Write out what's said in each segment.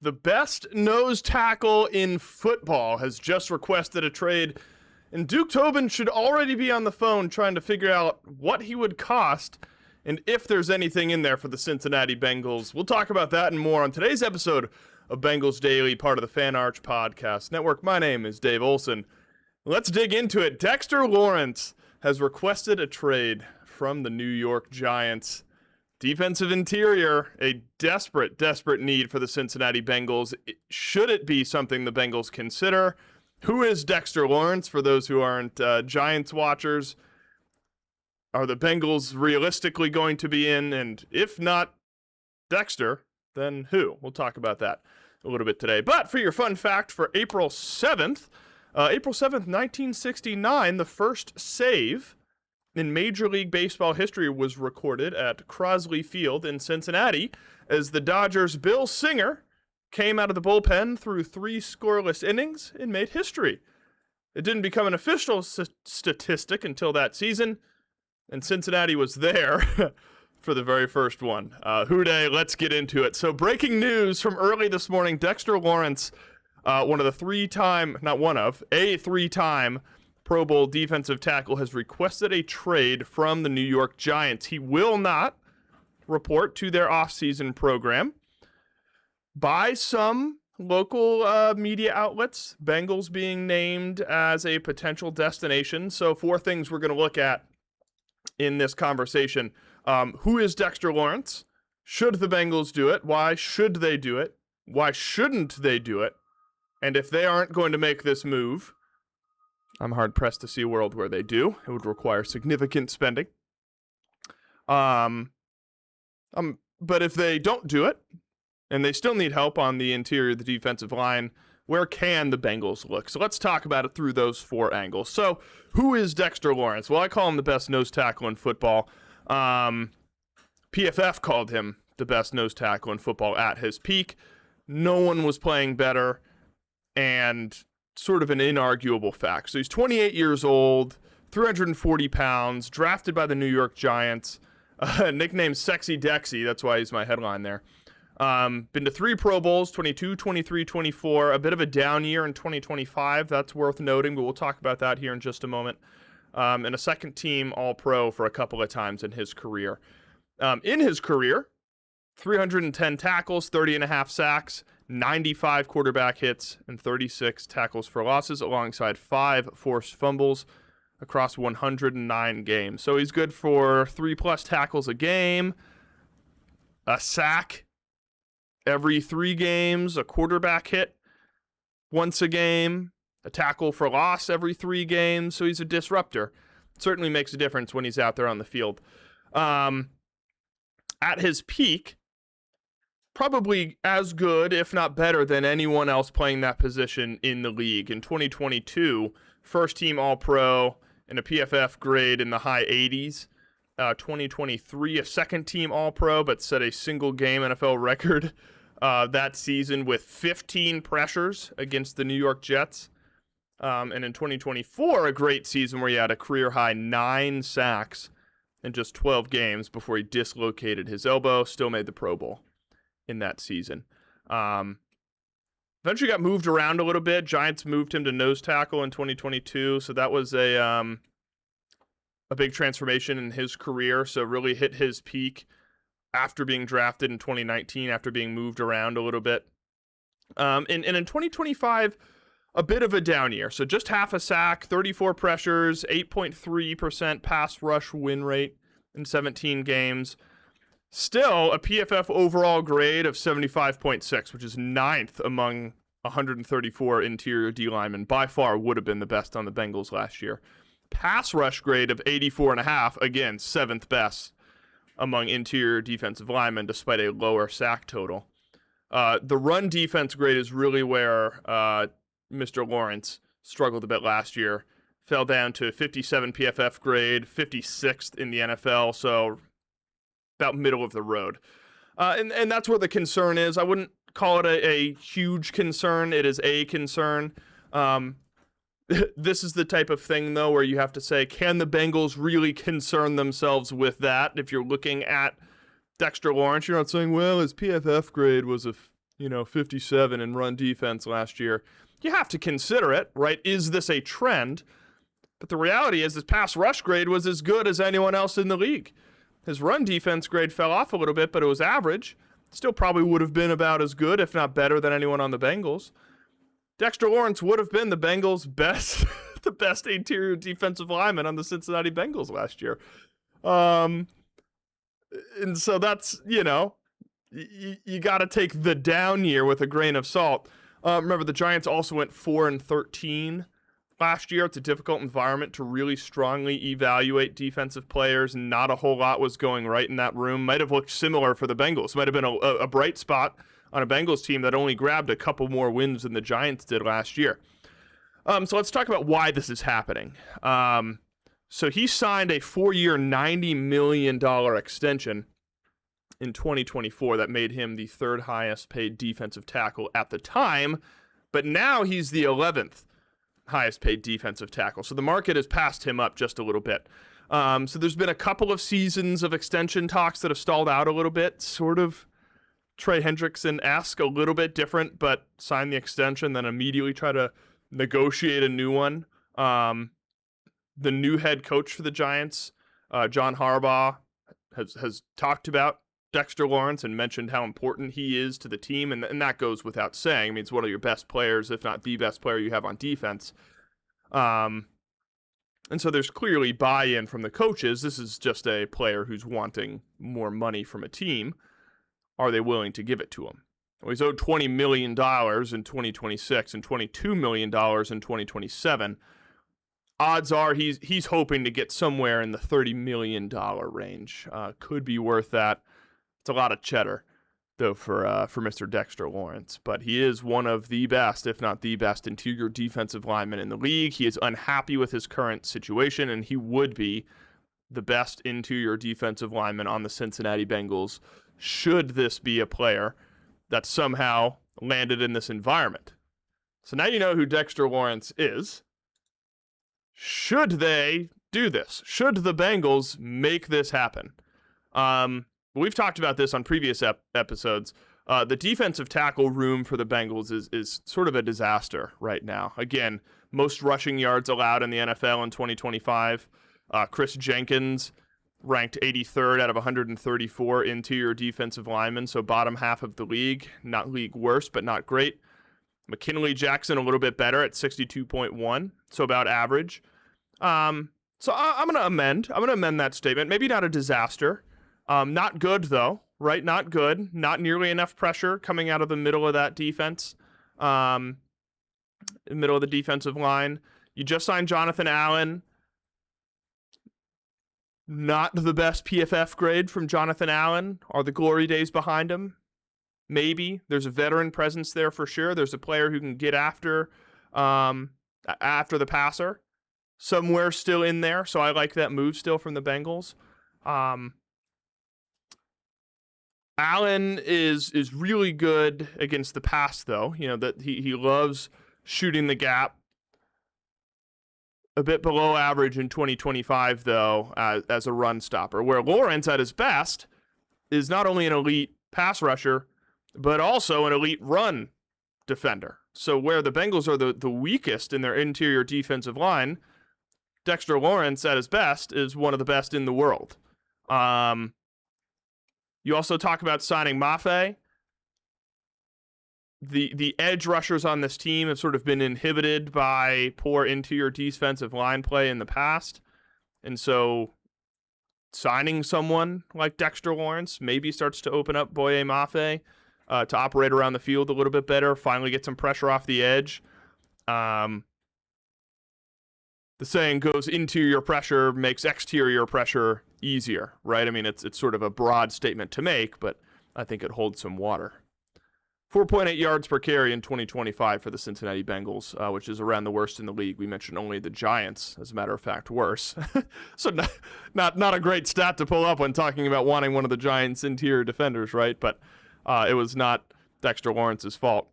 The best nose tackle in football has just requested a trade, and Duke Tobin should already be on the phone trying to figure out what he would cost and if there's anything in there for the Cincinnati Bengals. We'll talk about that and more on today's episode of Bengals Daily, part of the Fan Arch Podcast Network. My name is Dave Olson. Let's dig into it. Dexter Lawrence has requested a trade from the New York Giants. Defensive interior, a desperate need for the Cincinnati Bengals. Should it be something the Bengals consider? Who is Dexter Lawrence, for those who aren't Giants watchers? Are the Bengals realistically going to be in? And if not Dexter, then who? We'll talk about that a little bit today. But for your fun fact, for April 7th, 1969, the first save in Major League Baseball history was recorded at Crosley Field in Cincinnati as the Dodgers' Bill Singer came out of the bullpen through 3 scoreless innings and made history. It didn't become an official statistic until that season, and Cincinnati was there for the very first one. Houday, let's get into it. So breaking news from early this morning, Dexter Lawrence, a three-time Pro Bowl defensive tackle, has requested a trade from the New York Giants. He will not report to their offseason program. By some local media outlets, Bengals being named as a potential destination. So 4 things we're going to look at in this conversation. Who is Dexter Lawrence? Should the Bengals do it? Why should they do it? Why shouldn't they do it? And if they aren't going to make this move, I'm hard-pressed to see a world where they do. It would require significant spending. But if they don't do it, and they still need help on the interior of the defensive line, where can the Bengals look? So let's talk about it through those 4 angles. So who is Dexter Lawrence? Well, I call him the best nose tackle in football. PFF called him the best nose tackle in football at his peak. No one was playing better, and sort of an inarguable fact. So he's 28 years old, 340 pounds, drafted by the New York Giants, nicknamed Sexy Dexy. That's why he's my headline there. Been to 3 Pro Bowls, 22, 23, 24, a bit of a down year in 2025. That's worth noting, but we'll talk about that here in just a moment. And a second team All-Pro for a couple of times in his career. In his career, 310 tackles, 30.5 sacks, 95 quarterback hits, and 36 tackles for losses, alongside 5 forced fumbles across 109 games. So he's good for 3+ tackles a game, a sack every 3 games, a quarterback hit once a game, a tackle for loss every 3 games. So he's a disruptor. Certainly makes a difference when he's out there on the field. At his peak, probably as good, if not better, than anyone else playing that position in the league. In 2022, first team All-Pro and a PFF grade in the high 80s. 2023, a second team All-Pro, but set a single game NFL record that season with 15 pressures against the New York Jets. And in 2024, a great season where he had a career high 9 sacks in just 12 games before he dislocated his elbow, still made the Pro Bowl in that season. Eventually got moved around a little bit. Giants moved him to nose tackle in 2022, so that was a big transformation in his career. So really hit his peak after being drafted in 2019, after being moved around a little bit. And in 2025, a bit of a down year. So just half a sack, 34 pressures, 8.3% pass rush win rate in 17 games. Still, a PFF overall grade of 75.6, which is 9th among 134 interior D linemen. By far would have been the best on the Bengals last year. Pass rush grade of 84.5, again, 7th best among interior defensive linemen, despite a lower sack total. The run defense grade is really where Mr. Lawrence struggled a bit last year. Fell down to 57 PFF grade, 56th in the NFL, so about middle of the road. And that's where the concern is. I wouldn't call it a huge concern. It is a concern. This is the type of thing, though, where you have to say, can the Bengals really concern themselves with that? If you're looking at Dexter Lawrence, you're not saying, well, his PFF grade was a 57 in run defense last year. You have to consider it, right? Is this a trend? But the reality is his pass rush grade was as good as anyone else in the league. His run defense grade fell off a little bit, but it was average. Still probably would have been about as good, if not better, than anyone on the Bengals. Dexter Lawrence would have been the Bengals' best, the best interior defensive lineman on the Cincinnati Bengals last year. And so that's, you got to take the down year with a grain of salt. Remember, the Giants also went 4-13 last year. It's a difficult environment to really strongly evaluate defensive players, and not a whole lot was going right in that room. Might have looked similar for the Bengals. Might have been a bright spot on a Bengals team that only grabbed a couple more wins than the Giants did last year. So let's talk about why this is happening. So he signed a 4-year, $90 million extension in 2024 that made him the third highest paid defensive tackle at the time, but now he's the 11th highest paid defensive tackle. So the market has passed him up just a little bit. So there's been a couple of seasons of extension talks that have stalled out a little bit, sort of Trey Hendrickson-esque, a little bit different, but sign the extension, then immediately try to negotiate a new one. The new head coach for the Giants, John Harbaugh, has talked about Dexter Lawrence and mentioned how important he is to the team, and that goes without saying. I mean, it's one of your best players, if not the best player you have on defense. And so there's clearly buy-in from the coaches. This is just a player who's wanting more money from a team. Are they willing to give it to him? Well, he's owed $20 million in 2026 and $22 million in 2027. Odds are he's hoping to get somewhere in the $30 million range. Could be worth that. It's a lot of cheddar, though, for Mr. Dexter Lawrence. But he is one of the best, if not the best, interior defensive lineman in the league. He is unhappy with his current situation, and he would be the best interior defensive lineman on the Cincinnati Bengals should this be a player that somehow landed in this environment. So now you know who Dexter Lawrence is. Should they do this? Should the Bengals make this happen? We've talked about this on previous episodes. The defensive tackle room for the Bengals is sort of a disaster right now. Again, most rushing yards allowed in the NFL in 2025. Chris Jenkins ranked 83rd out of 134 interior defensive linemen, so bottom half of the league. Not league worst, but not great. McKinley Jackson a little bit better at 62.1, so about average. So I'm going to amend. I'm going to amend that statement. Maybe not a disaster. Not good, though, right? Not good. Not nearly enough pressure coming out of the middle of that defense, middle of the defensive line. You just signed Jonathan Allen. Not the best PFF grade from Jonathan Allen. Are the glory days behind him? Maybe. There's a veteran presence there for sure. There's a player who can get after the passer. Somewhere still in there, so I like that move still from the Bengals. Allen is really good against the pass, though. That he loves shooting the gap. A bit below average in 2025, though, as a run stopper, where Lawrence at his best is not only an elite pass rusher, but also an elite run defender. So where the Bengals are the weakest in their interior defensive line, Dexter Lawrence at his best is one of the best in the world. You also talk about signing Mafe. The edge rushers on this team have sort of been inhibited by poor interior defensive line play in the past. And so signing someone like Dexter Lawrence maybe starts to open up Boye Mafe to operate around the field a little bit better, finally get some pressure off the edge. The saying goes, interior pressure makes exterior pressure easier, right? I mean, it's sort of a broad statement to make, but I think it holds some water. 4.8 yards per carry in 2025 for the Cincinnati Bengals, which is around the worst in the league. We mentioned only the Giants, as a matter of fact, worse. So not a great stat to pull up when talking about wanting one of the Giants' interior defenders, right? But it was not Dexter Lawrence's fault.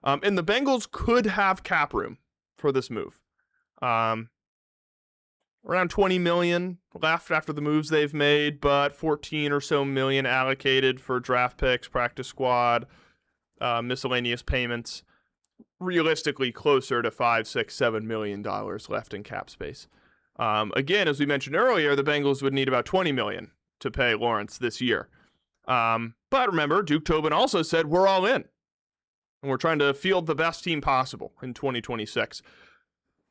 And the Bengals could have cap room for this move. around 20 million left after the moves they've made, but 14 or so million allocated for draft picks, practice squad, miscellaneous payments. Realistically, closer to $5, $6, $7 million left in cap space. Again, as we mentioned earlier, the Bengals would need about 20 million to pay Lawrence this year. But remember, Duke Tobin also said we're all in, and we're trying to field the best team possible in 2026.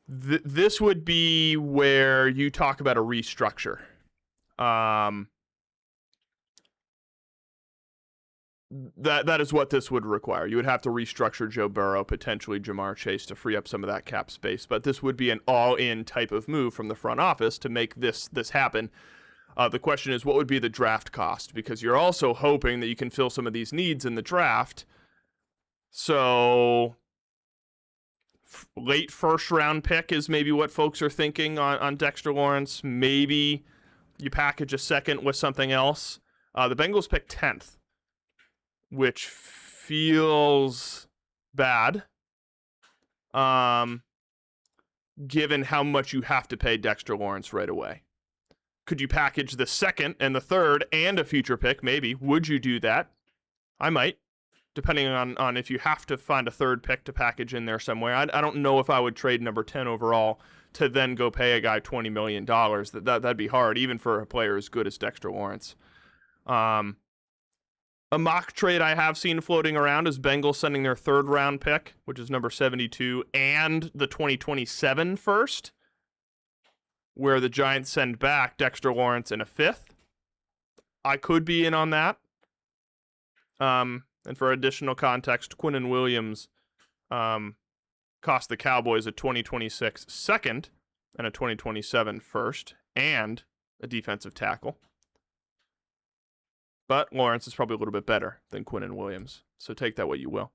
This would be where you talk about a restructure. That is what this would require. You would have to restructure Joe Burrow, potentially Jamar Chase, to free up some of that cap space. But this would be an all-in type of move from the front office to make this happen. The question is, what would be the draft cost? Because you're also hoping that you can fill some of these needs in the draft. So late first-round pick is maybe what folks are thinking on Dexter Lawrence. Maybe you package a second with something else. The Bengals picked 10th, which feels bad, given how much you have to pay Dexter Lawrence right away. Could you package the second and the third and a future pick? Maybe. Would you do that? I might, depending on if you have to find a third pick to package in there somewhere. I don't know if I would trade number 10 overall to then go pay a guy $20 million. That'd be hard, even for a player as good as Dexter Lawrence. A mock trade I have seen floating around is Bengals sending their third round pick, which is number 72, and the 2027 first, where the Giants send back Dexter Lawrence in a fifth. I could be in on that. And for additional context, Quinnen Williams cost the Cowboys a 2026 second and a 2027 first and a defensive tackle. But Lawrence is probably a little bit better than Quinnen Williams, so take that what you will.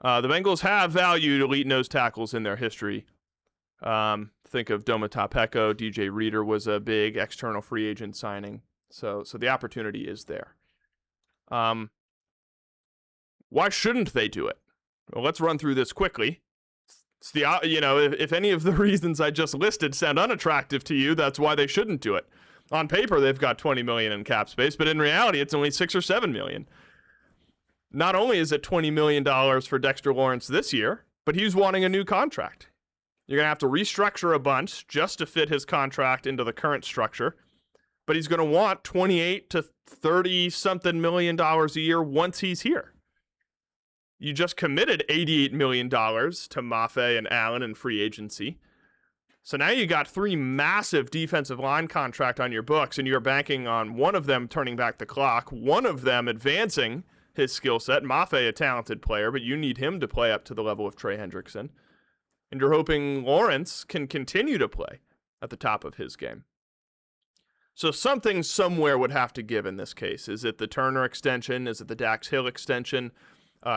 The Bengals have valued elite nose tackles in their history. Think of Domata Peko. DJ Reader was a big external free agent signing, so the opportunity is there. Why shouldn't they do it? Well, let's run through this quickly. It's if any of the reasons I just listed sound unattractive to you, that's why they shouldn't do it. On paper, they've got $20 million in cap space, but in reality, it's only $6 or $7 million. Not only is it $20 million for Dexter Lawrence this year, but he's wanting a new contract. You're going to have to restructure a bunch just to fit his contract into the current structure, but he's going to want $28 to $30-something million a year once he's here. You just committed $88 million to Mafe and Allen in free agency. So now you got 3 massive defensive line contract on your books, and you're banking on one of them turning back the clock, one of them advancing his skill set. Mafe, a talented player, but you need him to play up to the level of Trey Hendrickson. And you're hoping Lawrence can continue to play at the top of his game. So something somewhere would have to give in this case. Is it the Turner extension? Is it the Dax Hill extension?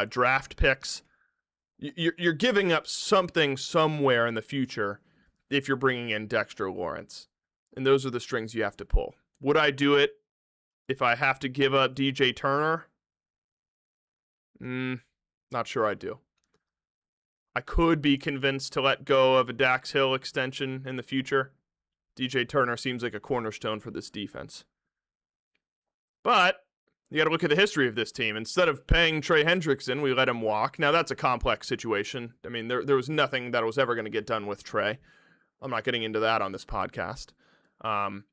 Draft picks? You're giving up something somewhere in the future if you're bringing in Dexter Lawrence. And those are the strings you have to pull. Would I do it if I have to give up DJ Turner? Not sure I do. I could be convinced to let go of a Dax Hill extension in the future. DJ Turner seems like a cornerstone for this defense. But you got to look at the history of this team. Instead of paying Trey Hendrickson, we let him walk. Now, that's a complex situation. I mean, there was nothing that was ever going to get done with Trey. I'm not getting into that on this podcast. But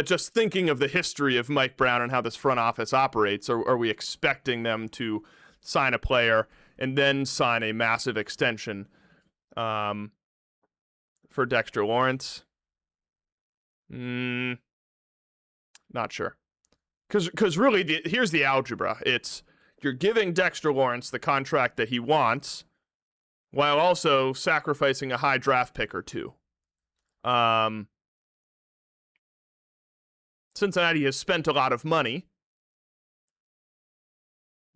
just thinking of the history of Mike Brown and how this front office operates, are we expecting them to sign a player and then sign a massive extension for Dexter Lawrence? Not sure. Because really, here's the algebra. It's you're giving Dexter Lawrence the contract that he wants while also sacrificing a high draft pick or two. Cincinnati has spent a lot of money,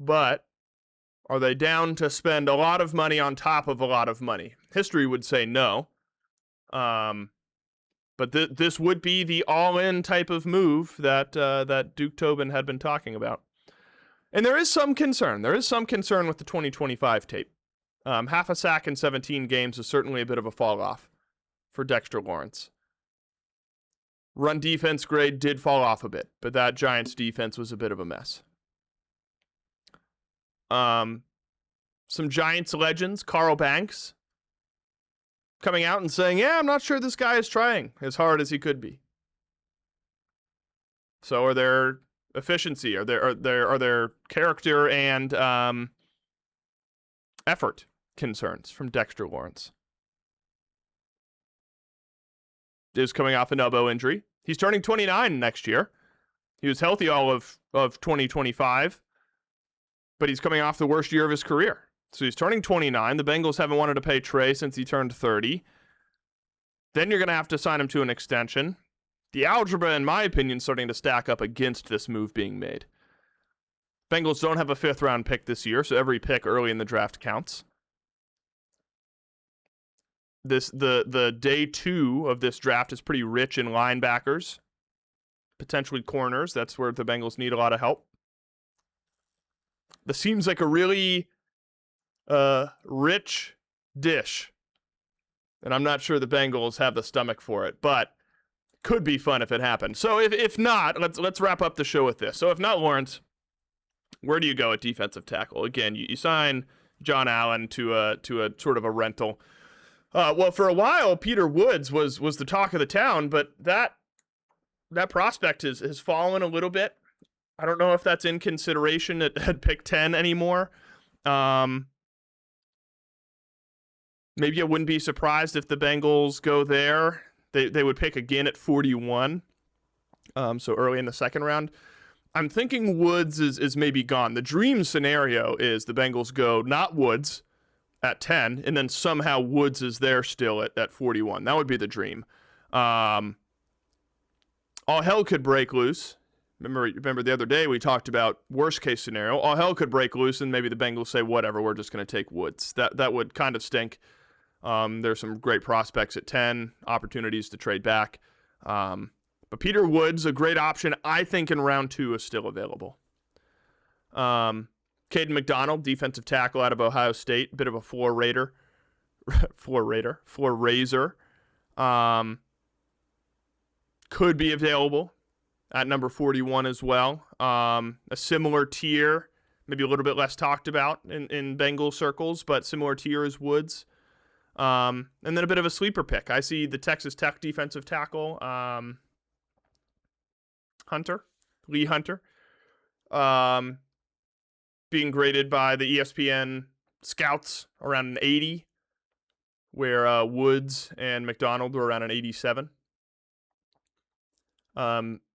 but are they down to spend a lot of money on top of a lot of money? History would say no. But this would be the all-in type of move that Duke Tobin had been talking about. And there is some concern. There is some concern with the 2025 tape. Half a sack in 17 games is certainly a bit of a fall-off for Dexter Lawrence. Run defense grade did fall off a bit, but that Giants defense was a bit of a mess. Some Giants legends, Carl Banks, coming out and saying, yeah, I'm not sure this guy is trying as hard as he could be. So are there efficiency? Are there character and effort concerns from Dexter Lawrence? Is coming off an elbow injury. He's turning 29 next year. He was healthy all of 2025, but he's coming off the worst year of his career. So he's turning 29. The Bengals haven't wanted to pay Trey since he turned 30. Then you're going to have to sign him to an extension. The algebra, in my opinion, is starting to stack up against this move being made. Bengals don't have a 5th-round pick this year, so every pick early in the draft counts. The day 2 of this draft is pretty rich in linebackers, potentially corners. That's where the Bengals need a lot of help. This seems like a really rich dish, and I'm not sure the Bengals have the stomach for it, but could be fun if it happened. So if not, let's wrap up the show with this. So if not Lawrence, where do you go at defensive tackle? Again, you sign John Allen to a sort of a rental. Well, for a while, Peter Woods was the talk of the town, but that prospect has fallen a little bit. I don't know if that's in consideration at pick 10 anymore. Maybe I wouldn't be surprised if the Bengals go there. They would pick again at 41, so early in the 2nd round. I'm thinking Woods is maybe gone. The dream scenario is the Bengals go not Woods at 10, and then somehow Woods is there still at 41. That would be the dream. All hell could break loose. Remember the other day we talked about worst case scenario. All hell could break loose, and maybe the Bengals say, whatever, we're just going to take Woods. That would kind of stink. There's some great prospects at 10, opportunities to trade back. But Peter Woods, a great option, I think in round 2 is still available. Caden McDonald, defensive tackle out of Ohio State, bit of a floor raiser. Could be available at number 41 as well. A similar tier, maybe a little bit less talked about in Bengal circles, but similar tier as Woods. And then a bit of a sleeper pick. I see the Texas Tech defensive tackle, Lee Hunter, being graded by the ESPN scouts around an 80, where Woods and McDonald were around an 87.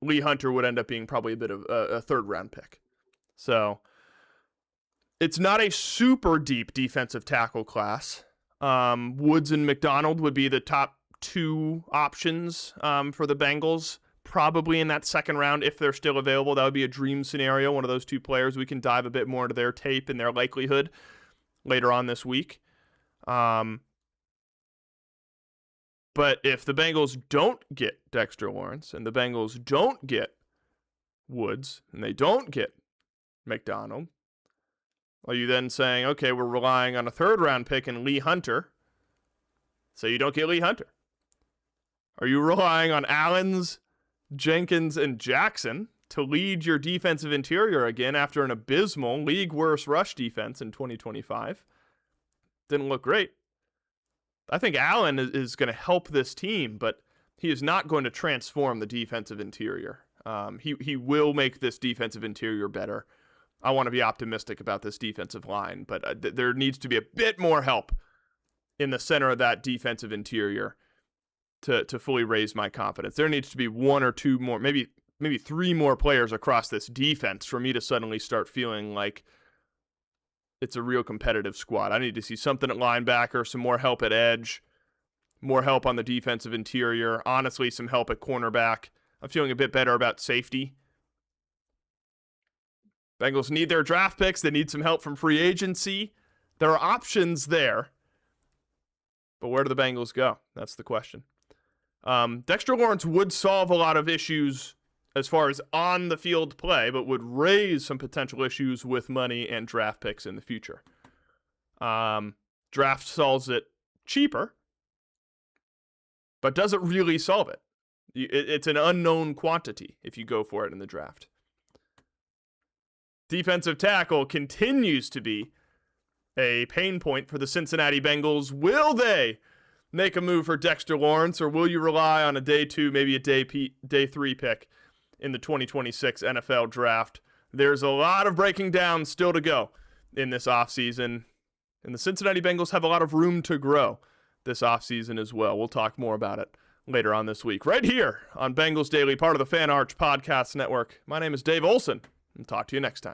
Lee Hunter would end up being probably a bit of a 3rd-round pick. So it's not a super deep defensive tackle class. Woods and McDonald would be the top 2 options for the Bengals, probably in that 2nd round if they're still available. That would be a dream scenario. One of those 2 players. We can dive a bit more into their tape and their likelihood later on this week. But if the Bengals don't get Dexter Lawrence and the Bengals don't get Woods and they don't get McDonald, are you then saying, okay, we're relying on a 3rd-round pick in Lee Hunter, so you don't get Lee Hunter? Are you relying on Allens, Jenkins, and Jackson to lead your defensive interior again after an abysmal league-worst rush defense in 2025? Didn't look great. I think Allen is going to help this team, but he is not going to transform the defensive interior. He will make this defensive interior better. I want to be optimistic about this defensive line, but there needs to be a bit more help in the center of that defensive interior to fully raise my confidence. There needs to be 1 or 2 more, maybe 3 more players across this defense for me to suddenly start feeling like it's a real competitive squad. I need to see something at linebacker, some more help at edge, more help on the defensive interior, honestly, some help at cornerback. I'm feeling a bit better about safety. Bengals need their draft picks. They need some help from free agency. There are options there. But where do the Bengals go? That's the question. Dexter Lawrence would solve a lot of issues as far as on-the-field play, but would raise some potential issues with money and draft picks in the future. Draft solves it cheaper, but does it really solve it? It's an unknown quantity if you go for it in the draft. Defensive tackle continues to be a pain point for the Cincinnati Bengals. Will they make a move for Dexter Lawrence, or will you rely on a day 2, maybe a day 3 pick in the 2026 NFL draft? There's a lot of breaking down still to go in this offseason, and the Cincinnati Bengals have a lot of room to grow this offseason as well. We'll talk more about it later on this week, right here on Bengals Daily, part of the Fan Arch Podcast Network. My name is Dave Olson, and talk to you next time.